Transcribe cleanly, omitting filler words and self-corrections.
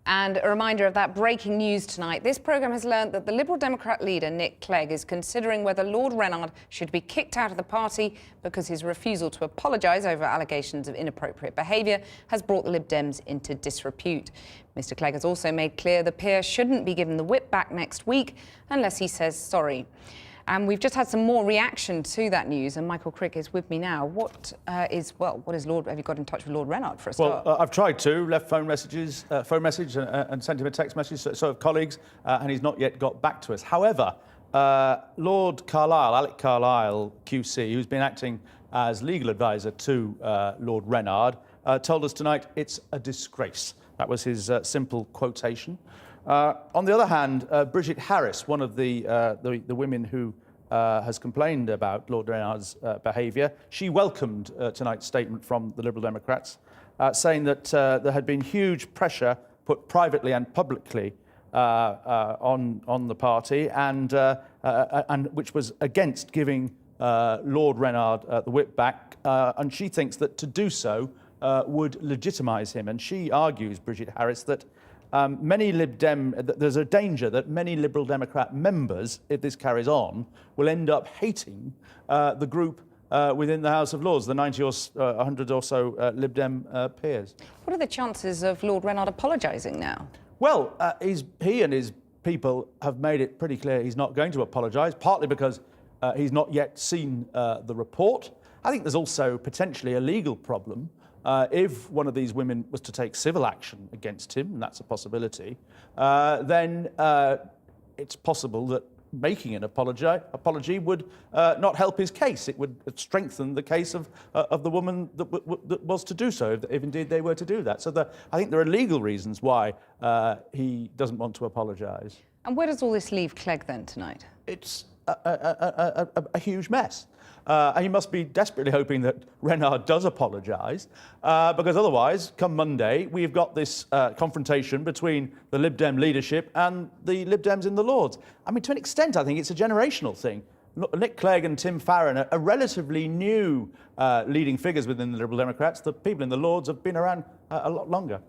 And a reminder of that breaking news tonight. This programme has learnt that the Liberal Democrat leader, Clegg, is considering whether Lord Rennard should be kicked out of the party because his refusal to apologise over allegations of inappropriate behaviour has brought the Lib Dems into disrepute. Mr Clegg has also made clear the peer shouldn't be given the whip back next week unless he says sorry. And we've just had some more reaction to that news, and Michael Crick is with me now. Have you got in touch with Lord Rennard for a start? Well, I've tried to, left phone message and sent him a text message, so have colleagues, and he's not yet got back to us. However, Lord Carlile, Alec Carlile, QC, who's been acting as legal advisor to Lord Rennard, told us tonight it's a disgrace. That was his simple quotation. On the other hand, Bridget Harris, one of the women who has complained about Lord Rennard's behaviour, she welcomed tonight's statement from the Liberal Democrats, saying that there had been huge pressure put privately and publicly on the party, and which was against giving Lord Rennard the whip back, and she thinks that to do so would legitimise him. And she argues, Bridget Harris, that many Lib Dem, there's a danger that many Liberal Democrat members, if this carries on, will end up hating the group within the House of Lords, the 90 or 100 or so Lib Dem peers. What are the chances of Lord Rennard apologising now? Well, he and his people have made it pretty clear he's not going to apologise, partly because he's not yet seen the report. I think there's also potentially a legal problem. If one of these women was to take civil action against him, and that's a possibility, then it's possible that making an apology would not help his case. It would strengthen the case of the woman that was to do so, if indeed they were to do that. So I think there are legal reasons why he doesn't want to apologise. And where does all this leave Clegg then tonight? It's a huge mess. And he must be desperately hoping that Rennard does apologise, because otherwise, come Monday, we've got this confrontation between the Lib Dem leadership and the Lib Dems in the Lords. I mean, to an extent, I think it's a generational thing. Clegg and Tim Farron are relatively new leading figures within the Liberal Democrats. The people in the Lords have been around a lot longer.